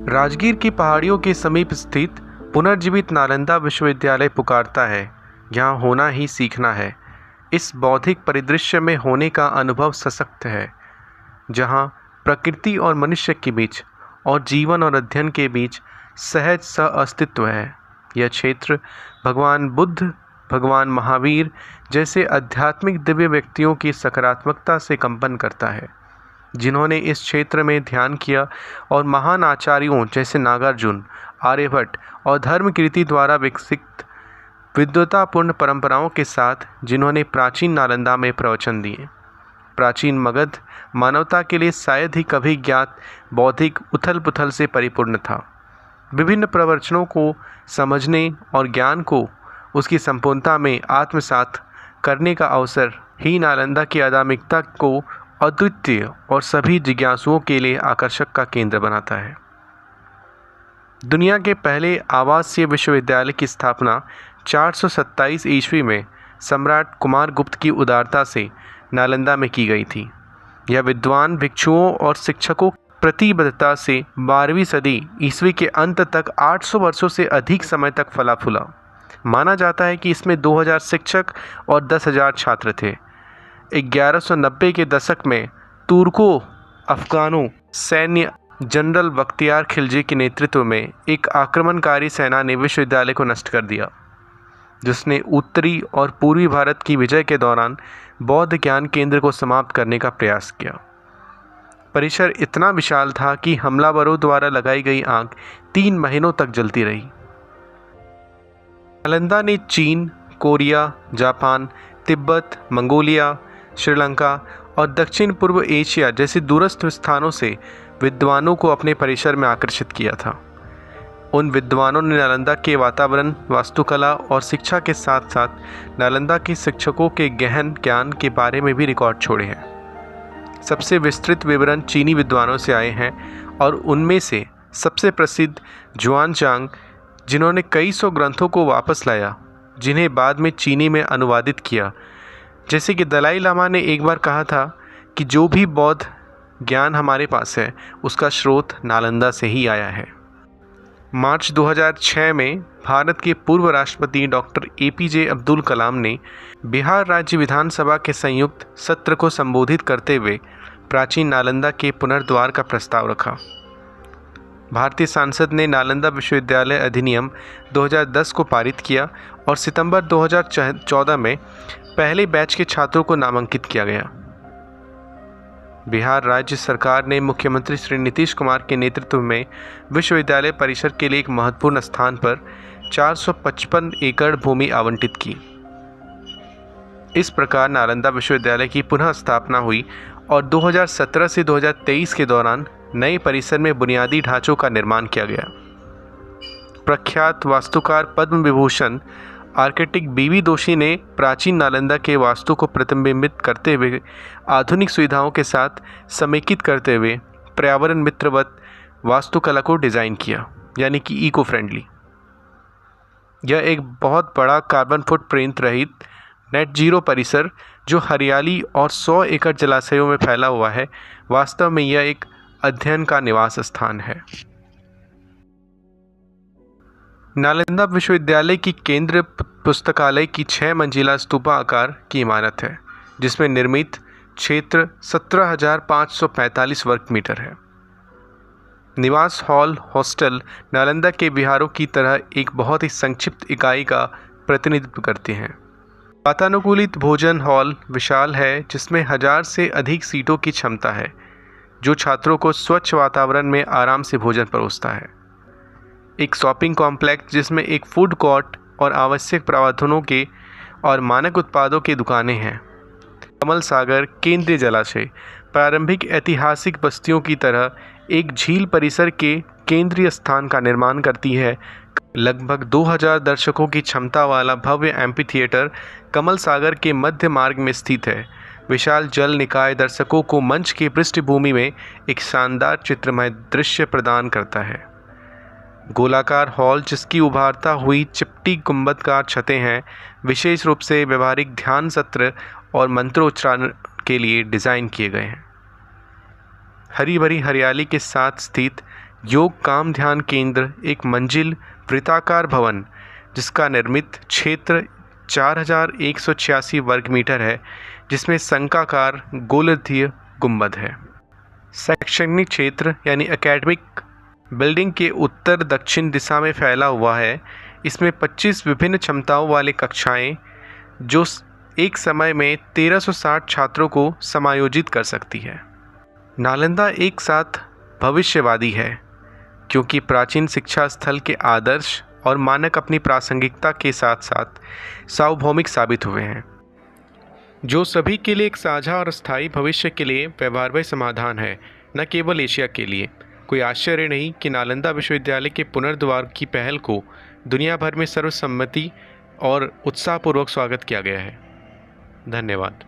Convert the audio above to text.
राजगीर की पहाड़ियों के समीप स्थित पुनर्जीवित नालंदा विश्वविद्यालय पुकारता है, यहाँ होना ही सीखना है। इस बौद्धिक परिदृश्य में होने का अनुभव सशक्त है, जहाँ प्रकृति और मनुष्य के बीच और जीवन और अध्ययन के बीच सहज सह-अस्तित्व है। यह क्षेत्र भगवान बुद्ध, भगवान महावीर जैसे आध्यात्मिक दिव्य व्यक्तियों की सकारात्मकता से कंपन करता है, जिन्होंने इस क्षेत्र में ध्यान किया और महान आचार्यों जैसे नागार्जुन, आर्यभट्ट और धर्मकीर्ति द्वारा विकसित विद्वतापूर्ण परंपराओं के साथ जिन्होंने प्राचीन नालंदा में प्रवचन दिए। प्राचीन मगध मानवता के लिए शायद ही कभी ज्ञात बौद्धिक उथल पुथल से परिपूर्ण था। विभिन्न प्रवचनों को समझने और ज्ञान को उसकी संपूर्णता में आत्मसात करने का अवसर ही नालंदा की आध्यात्मिकता को अद्वितीय और सभी जिज्ञासुओं के लिए आकर्षक का केंद्र बनाता है। दुनिया के पहले आवासीय विश्वविद्यालय की स्थापना 427 ईस्वी में सम्राट कुमारगुप्त की उदारता से नालंदा में की गई थी। यह विद्वान भिक्षुओं और शिक्षकों की प्रतिबद्धता से 12वीं सदी ईस्वी के अंत तक 800 वर्षों से अधिक समय तक फला फूला। माना जाता है कि इसमें 2000 शिक्षक और 10,000 छात्र थे। 1190 के दशक में तुर्कों अफगानों सैन्य जनरल बख्तियार खिलजी के नेतृत्व में एक आक्रमणकारी सेना ने विश्वविद्यालय को नष्ट कर दिया, जिसने उत्तरी और पूर्वी भारत की विजय के दौरान बौद्ध ज्ञान केंद्र को समाप्त करने का प्रयास किया। परिसर इतना विशाल था कि हमलावरों द्वारा लगाई गई आग 3 महीनों तक जलती रही। नालंदा ने चीन, Korea, Japan, Tibet, Mongolia, Sri Lanka और दक्षिण पूर्व एशिया जैसे दूरस्थ स्थानों से विद्वानों को अपने परिसर में आकर्षित किया था। उन विद्वानों ने नालंदा के वातावरण, वास्तुकला और शिक्षा के साथ साथ नालंदा के शिक्षकों के गहन ज्ञान के बारे में भी रिकॉर्ड छोड़े हैं। सबसे विस्तृत विवरण चीनी विद्वानों से आए हैं और उनमें से सबसे प्रसिद्ध जुआनजांग, जिन्होंने कई सौ ग्रंथों को वापस लाया जिन्हें बाद में चीनी में अनुवादित किया। जैसे कि दलाई लामा ने एक बार कहा था कि जो भी बौद्ध ज्ञान हमारे पास है उसका स्रोत नालंदा से ही आया है। मार्च 2006 में भारत के पूर्व राष्ट्रपति डॉक्टर APJ अब्दुल कलाम ने बिहार राज्य विधानसभा के संयुक्त सत्र को संबोधित करते हुए प्राचीन नालंदा के पुनर्द्वार का प्रस्ताव रखा। भारतीय संसद ने नालंदा विश्वविद्यालय अधिनियम 2010 को पारित किया और सितंबर 2014 में पहले बैच के छात्रों को नामांकित किया गया। बिहार राज्य सरकार ने मुख्यमंत्री श्री नीतीश कुमार के नेतृत्व में विश्वविद्यालय परिसर के लिए एक महत्वपूर्ण स्थान पर 455 एकड़ भूमि आवंटित की। इस प्रकार नालंदा विश्वविद्यालय की पुनः स्थापना हुई और 2017 से 2023 के दौरान नए परिसर में बुनियादी ढांचों का निर्माण किया गया। प्रख्यात वास्तुकार पद्म विभूषण आर्किटेक्ट BV दोषी ने प्राचीन नालंदा के वास्तु को प्रतिबिंबित करते हुए आधुनिक सुविधाओं के साथ समेकित करते हुए पर्यावरण मित्रवत वास्तुकला को डिज़ाइन किया, यानी कि इको फ्रेंडली। यह एक बहुत बड़ा कार्बन फुटप्रिंट रहित नेट जीरो परिसर जो हरियाली और 100 एकड़ जलाशयों में फैला हुआ है, वास्तव में यह एक अध्ययन का निवास स्थान है। नालंदा विश्वविद्यालय की केंद्रीय पुस्तकालय की 6 मंजिला स्तूपा आकार की इमारत है, जिसमें निर्मित क्षेत्र 17,545 वर्ग मीटर है। निवास हॉल हॉस्टल नालंदा के विहारों की तरह एक बहुत ही संक्षिप्त इकाई का प्रतिनिधित्व करते हैं। वातानुकूलित भोजन हॉल विशाल है, जिसमें 1000 से अधिक सीटों की क्षमता है, जो छात्रों को स्वच्छ वातावरण में आराम से भोजन परोसता है। एक शॉपिंग कॉम्प्लेक्स जिसमें एक फूड कोर्ट और आवश्यक प्रावधानों के और मानक उत्पादों की दुकानें हैं। कमल सागर केंद्रीय जलाशय प्रारंभिक ऐतिहासिक बस्तियों की तरह एक झील परिसर के केंद्रीय स्थान का निर्माण करती है। लगभग 2000 दर्शकों की क्षमता वाला भव्य एम्फी थिएटर कमल सागर के मध्य मार्ग में स्थित है। विशाल जल निकाय दर्शकों को मंच की पृष्ठभूमि में एक शानदार चित्रमय दृश्य प्रदान करता है। गोलाकार हॉल, जिसकी उभारता हुई चिपटी गुंबदकार छतें हैं, विशेष रूप से व्यवहारिक ध्यान सत्र और मंत्रोच्चारण के लिए डिज़ाइन किए गए हैं। हरी भरी हरियाली के साथ स्थित योग काम ध्यान केंद्र एक मंजिल वृत्ताकार भवन जिसका निर्मित क्षेत्र 4186 वर्ग मीटर है, जिसमें शंखाकार गोलार्धीय गुंबद है। शैक्षणिक क्षेत्र यानी एकेडमिक बिल्डिंग के उत्तर दक्षिण दिशा में फैला हुआ है। इसमें 25 विभिन्न क्षमताओं वाली कक्षाएं जो एक समय में 1360 छात्रों को समायोजित कर सकती है। नालंदा एक साथ भविष्यवादी है क्योंकि प्राचीन शिक्षा स्थल के आदर्श और मानक अपनी प्रासंगिकता के साथ साथ सार्वभौमिक साबित हुए हैं, जो सभी के लिए एक साझा और स्थायी भविष्य के लिए व्यवहार्य समाधान है, न केवल एशिया के लिए। कोई आश्चर्य नहीं कि नालंदा विश्वविद्यालय के पुनर्द्वार की पहल को दुनिया भर में सर्वसम्मति और उत्साहपूर्वक स्वागत किया गया है। धन्यवाद।